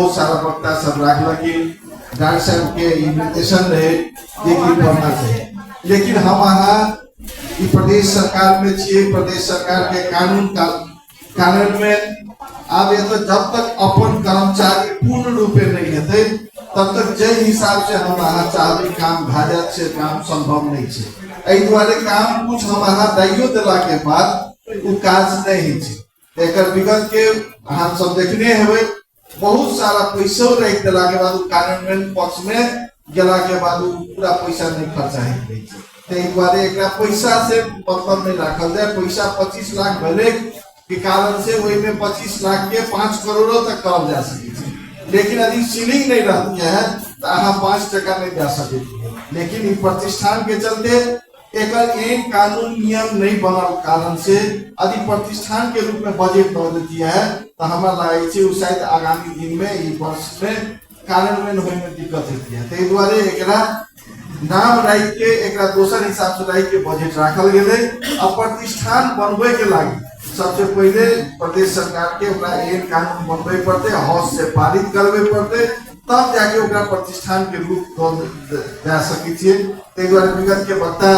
बहुत सारा वक्ता सब रखल कि डॉक्टर साहब के इन्विटेशन रहे पढ़ना चाहिए, लेकिन हम अहाँ प्रदेश सरकार में छे, प्रदेश सरकार के कानून में अब ये तो जब तक अपन कर्मचारी पूर्ण रूपे नहीं हेते तब तक जे हिसाब से हम अहाँ चाहबे काम भाजत से काम संभव नहीं है। एहि दुआरे काम कुछ हम अहाँ दाइयो देला के बाद वो काज नहीं है। एकर विगत के हम सब देखने हेबे, बहुत सारा पैसा रख देला के बाद कार्यान्वयन पक्ष में गेला के बाद पूरा पैसा नहीं खर्चा है। ते दुआरे एकरा पैसा से मतलब नहीं रखल जाए। पैसा 25 लाख भले के कारण से वही में 25 लाख के 5 करोड़ तक करल जा सके, लेकिन यदि सीलिंग नहीं रहती है तो अहाँ 5 टका नहीं जा सके। लेकिन इ प्रतिष्ठान के चलते एक कानून नियम नहीं बनल कारण से यदि प्रतिष्ठान के रूप में बजट न देती है तो हमारा लगे शायद आगामी दिन में इ वर्ष में कार्यान्वयन होने में दिक्कत होती है। ते द्वारे एकरा नाम राख के एकरा दोसर हिसाब से राख के बजट रखल गेले। अब प्रतिष्ठान बनबे के लागी सबसे पहले प्रदेश सरकार के कानून बनबे पड़ते, हाउस से पारित करबे पड़ते, तब जाके ओकरा प्रतिष्ठान के रूप दे सके छिए। ते द्वारे विगत के वक्ता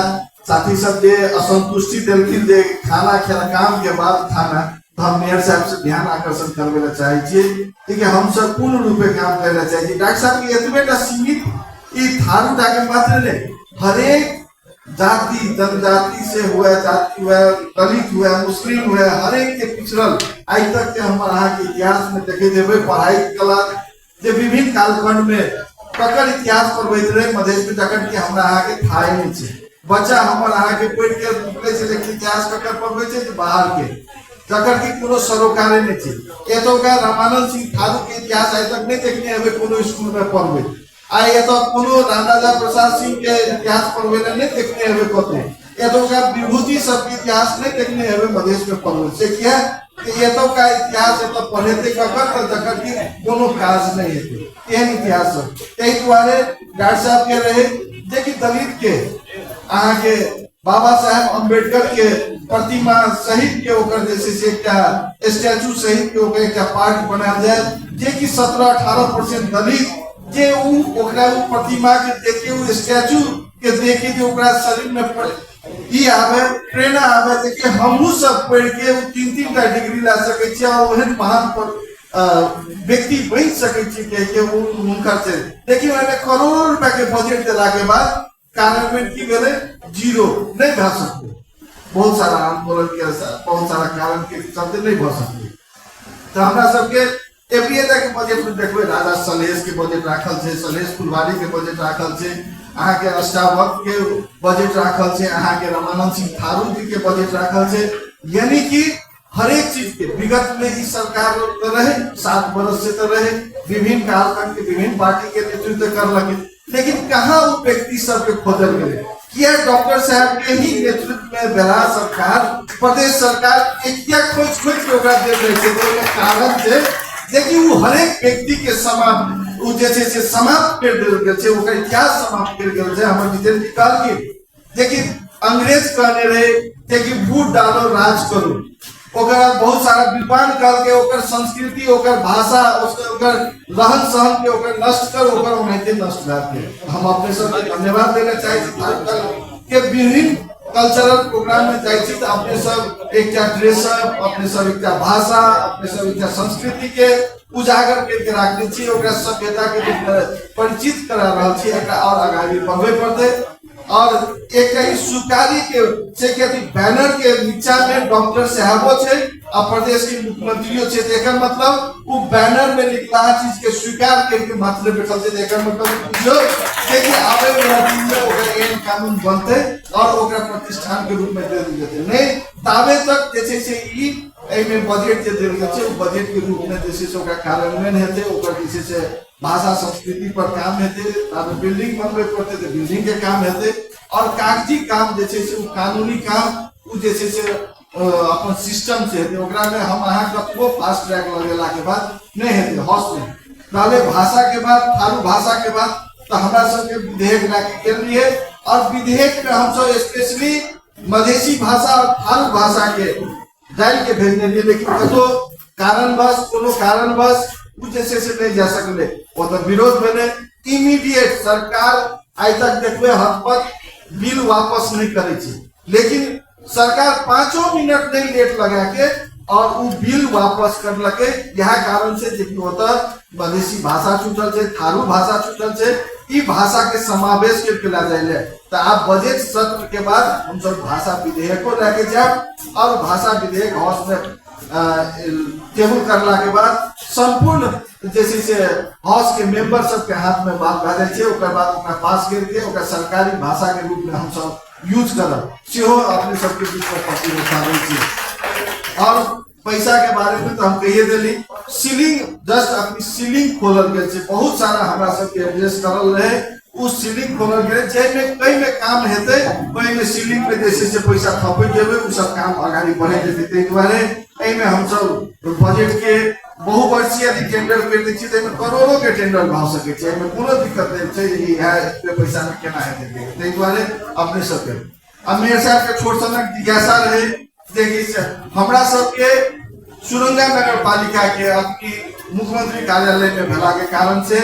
साथी सब जे असंतुष्टि देलखिन जे खाना खेला काम के बाद खाना, तो हम मेयर साहब से ध्यान आकर्षण करबे ला चाहे छिए। ठीक है, हम सब पूर्ण रूपे काम करे ला चाहे छिए। डॉक्टर साहब के एतबेटा सीमित ई थारू टाके मात्र नहीं, हरेक जाति जनजाति से हुआ, जाति हुआ, दलित हुआ, मुस्लिम हुआ, हरेक के पिछड़ल आज तक के हमारा के इतिहास में देखे देवे पढ़ाई कला जे विभिन्न कालखंड में ककर इतिहास पढ़बैत रहे मधेश में जखन कि हमरा अहाँ के थाए नहीं छे। बच्चा हमर अहाँ के पढ़ के निकले छे, लेकिन इतिहास ककर पढ़बे छे जे बाहर के जखन कि कोनो सरोकारे नहीं छे। एतोका रामानंद सिंह थारू के इतिहास आज तक नहीं देखने हबे कोनो स्कूल में पढ़बे। आई ये तो कोनो राजा प्रसाद सिंह के इतिहास पढ़बे नहीं देखने हबे कते। ये तो का विभूति सब के इतिहास नहीं देखने हबे मधेश में पढ़बे से क्या ये तो का इतिहास तो पढ़ेते ककर तो जखन कि कोनो काज नहीं हेते एहन इतिहास सब। एहि दुआरे डॉक्टर साहब के रहे जे कि दलित के अहाँ के बाबा साहेब अम्बेडकर के प्रतिमा सहित के ओकर जैसे से एकटा स्टैचू सहित के ओकर एकटा पार्क बनायल जाए जे कि 17-18% दलित जे ओकरा प्रतिमा के देखे उ स्टैचू के देखे जे ओकरा शरीर में ई आवे प्रेरणा आवे जे हमहु सब पढ़ के 3-3 टा डिग्री ला सके छी और ओहन महान व्यक्ति बन सके छी के उनका से। देखिए मैंने करोड़ रुपया के बजट देला के बाद कार्यान्वयन की गेले जीरो नहीं भा सकते। बहुत सारा आंदोलन के बहुत सारा कारण के चलते नहीं भा सकते। तो हमरा सबके एवरीएटा के बजट में देखबे राजा सलेश के बजट राखल छे, सलेश फुलवारी के बजट राखल छे, अहाँ के अष्टावक्र के बजट राखल छे, अहाँ के रामानंद सिंह थारू जी के बजट राखल छे। यानी कि हर एक चीज के विगत में इस सरकार तो रहे 7 वर्ष से तो रहे विभिन्न कालखंड के विभिन्न पार्टी के नेतृत्व कर लगे, लेकिन कहाँ वो व्यक्ति सब के खोजल गए। क्या डॉक्टर साहब के ही नेतृत्व में बिहार सरकार प्रदेश सरकार एक क्या खोज के ओकरा दे रहे थे कारण से देखिए वो हर एक व्यक्ति के समाप्त वो जैसे से समाप्त कर देल गेल छे, ओकर इतिहास समाप्त कर गेल छे। हमर जितेंद्र जी कहल के देखिए अंग्रेज कहने रहे देखिए वोट डालो राज करो, ओकर बहुत सारा विद्वान कहल के ओकर संस्कृति ओकर भाषा ओकर रहन सहन के ओकर नष्ट कर ओकर ओनाहिते नष्ट करके हम अपने सब धन्यवाद देना चाहे के विभिन्न कल्चरल प्रोग्राम में जाए छी तो अपने सब एक ड्रेस अपने सब एक भाषा अपने सब एक संस्कृति के उजागर करके रखने छी, ओकरा सभ्यता के परिचित करा रहल छी। एकरा और आगामी बढ़बे पड़ते और एक स्वीकारी के से के बैनर के नीचा में डॉक्टर साहबो छे और प्रदेश के मुख्यमंत्रियों छे। एकर मतलब वो बैनर में लिखला चीज के स्वीकार करके मात्र बैठल छे। एकर मतलब जो देखिए आवे वाला दिन में ओकर एन कानून बनते और ओकरा प्रतिष्ठान के रूप में दे देते नहीं ताबे तक जैसे से ई एई में बजट जे देल गेल छे बजट के रूप में जैसे से ओकरा कार्यान्वयन हेते ओकर जैसे से भाषा संस्कृति पर काम हेते, ताबे बिल्डिंग बनबे पड़ते तो बिल्डिंग के काम हेते और कागजी काम जैसे से कानूनी काम उ जैसे से अपन सिस्टम से हेते। ओकरा में हम अहाँ कतबो फास्ट ट्रैक लगेला के बाद नहीं हेते हॉस में पहले भाषा के बाद थारू भाषा के बाद तो हमरा सब के विधेयक लाके के लिए और विधेयक में हम सब स्पेशली मधेसी भाषा और थारू भाषा के डाल के भेजने लिए, लेकिन कतो कारणवश कोनो कारणवश उ जैसे से नहीं जा सकले वो तो विरोध में इमीडिएट सरकार आज तक देखबे हद बिल वापस नहीं करे छे, लेकिन सरकार 5 मिनट नहीं लेट लगा के और वो बिल वापस कर लगे। यह कारण से जो होता मधेसी भाषा छूटल छे, थारू भाषा छूटल छे, ई भाषा के समावेश के ला जाए। तो आप बजट सत्र के बाद हम सब भाषा विधेयक को लेके जाए और भाषा विधेयक हाउस में टेबल करला के बाद संपूर्ण जैसे से हाउस के मेंबर सब के हाथ में बात भेजे छे, ओकर बाद ओकरा पास करके ओकरा सरकारी भाषा के रूप में हम सब यूज करब सेहो अपने सबके बीच में पति उठावे छी। और पैसा के बारे में तो हम कहिए देली, सीलिंग जस्ट अपनी सीलिंग खोलल गए छे, बहुत सारा हमरा सब के एड्रेस करल रहे, उस सीलिंग खोलल गए जे में कई में काम हेते वही में सीलिंग पे जैसे से पैसा थपे देबे उ सब काम आगे बढ़े जेते। तै दुआरे एई में हम सब बजट के बहुवर्षीय यदि टेंडर कर दै छी त में करोड़ों के टेंडर भ सके छै, एमे कोनो दिक्कत नहीं छै ई है इतने पैसा में केना हेते। तै दुआरे अपने सब के मेयर साहब के छोट सनक जिज्ञासा रहे देखिए हमरा सबके सुरंगा नगर पालिका के अपनी मुख्यमंत्री कार्यालय में भेला के कारण से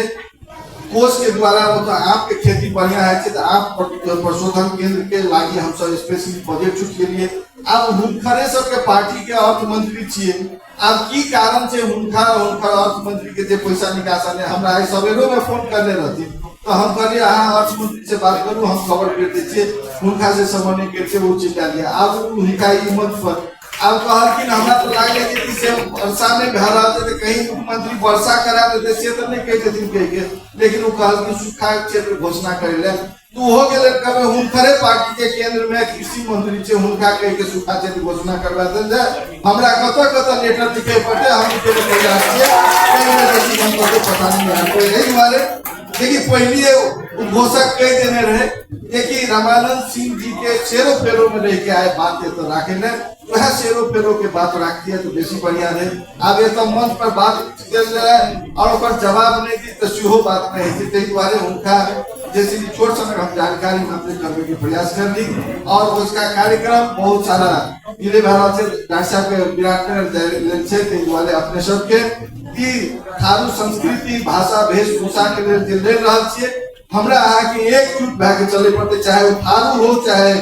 कोष के द्वारा वो तो आपके खेती बढ़िया है तो आप प्रशोधन केंद्र के लागी हम सब स्पेशली बजट छूट के लिए आप हुनकरे सबके पार्टी के अर्थमंत्री छिए, आप की कारण से हुनकर अर्थमंत्री के जे पैसा निकासन है हमरा सवेरो में फोन करने रहती तो हम कहलिए अहाँ अर्थमंत्री से बात करूँ, हम खबर कर दै छियै हुनका से समन्वय करके वो चिंता लिया। अब हुनका ई मत पर अब कहलखिन हमरा तो लागे कि से वर्षा में भे रहते तो कहीं मुख्यमंत्री वर्षा करा देते से तो नहीं कह देथिन कह के, लेकिन वो कहलखिन सूखा क्षेत्र घोषणा करे तो हो गेले कबे हुनकरे पार्टी के केंद्र में कृषि मंत्री छे हुनका कह के सूखा क्षेत्र घोषणा करवा देल जाए। हमरा कत लेटर लिखे पड़े हम के तैयार छियै, कहीं में बेसी हम को पता नहीं है कोई एही वाले देखिए पहले उद्घोषक कह देने रहे देखिए रामानंद सिंह जी के शेरो फेरो में रह के आए बात ये तो राखे ने वह शेरो फेरो के बात रखती है तो बेसी बढ़िया रहे। अब ये तो मंच पर बात चल रहा है और ऊपर जवाब नहीं दी तो सीहो बात नहीं थी, तै दुआरे उनका जैसे छोट समय हम जानकारी हमने करने के प्रयास कर ली और उसका कार्यक्रम बहुत सारा जिले भर से डॉक्टर साहब के विराटनगर से तै दुआरे अपने सबके की थारू संस्कृति भाषा वेशभूषा के लिए ले रहल छियै हमरा अहाँ के एकजुट भए के चले पड़ते, चाहे वो थारू हो चाहे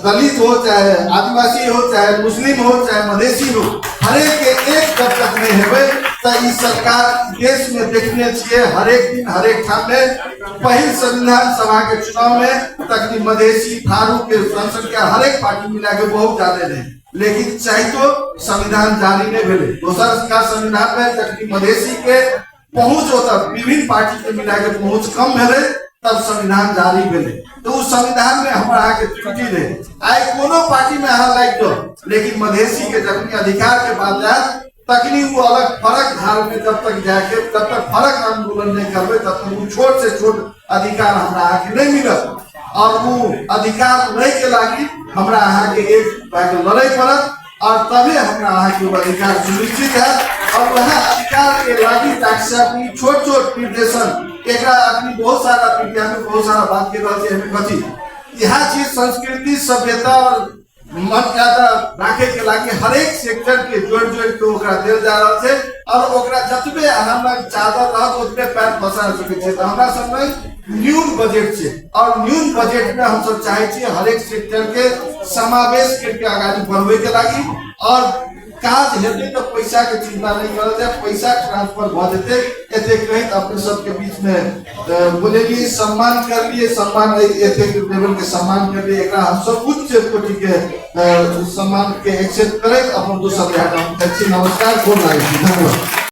दलित हो चाहे आदिवासी हो चाहे मुस्लिम हो चाहे मधेसी हो, हरेक के एक जब तक नहीं हेबे तो ई सरकार देश में देखने छिए हरेक दिन हरेक ठाम में पहिल संविधान सभा के चुनाव में तक मधेसी थारू के जनसंख्या हरेक पार्टी मिला के बहुत ज्यादा रहे, लेकिन चाहे तो संविधान जारी नहीं भेले। दोसर का संविधान में तक मधेसी के पहुंच होता विभिन्न पार्टी के मिला के पहुंच कम भेले तब संविधान जारी भेले, तो उस संविधान में हमारा के त्रुटि रहे। आए कोनो पार्टी में अहाँ लाइक दो लेकिन मधेसी के जखनी अधिकार के बाद जाए तकनी वो अलग फरक धार में तब तक जाके तब तक फरक आंदोलन नहीं करबे तब तक वो छोट से छोट अधिकार हमरा आके नहीं मिलत और वो अधिकार नहीं के लागी हमरा अहाँ के एक लड़ाई पड़त और तभी हमरा अहाँ के अधिकार सुनिश्चित है और वह अधिकार के लागी ताकि छोट छोट निर्देशन एकरा अपनी बहुत सारा पीढ़िया में बहुत सारा बात के रहल छै हमें कथी यह चीज संस्कृति सभ्यता और मन ज्यादा राखे के लागी हरेक सेक्टर के जोड़ के ओकरा देल जा रहल छै और ओकरा जतबे हमरा चादर रहत ओतबे पैर फसा सके छै। तो हमरा सब में न्यून बजट छै और न्यून बजट में हम सब चाहे छी हरेक सेक्टर के समावेश करके आगे बढ़वे के लागी और काज हेते तो पैसा के चिंता नहीं करल जाए, पैसा ट्रांसफर भ जेते एते कहीं अपने सब के बीच में बोलेली सम्मान कर लिए सम्मान एते लेवल के सम्मान कर लिए एकरा हम सब उच्च कोटि के सम्मान के एक्सेप्ट करे अपन दोसर हम अच्छी नमस्कार गोर लागै छी। धन्यवाद।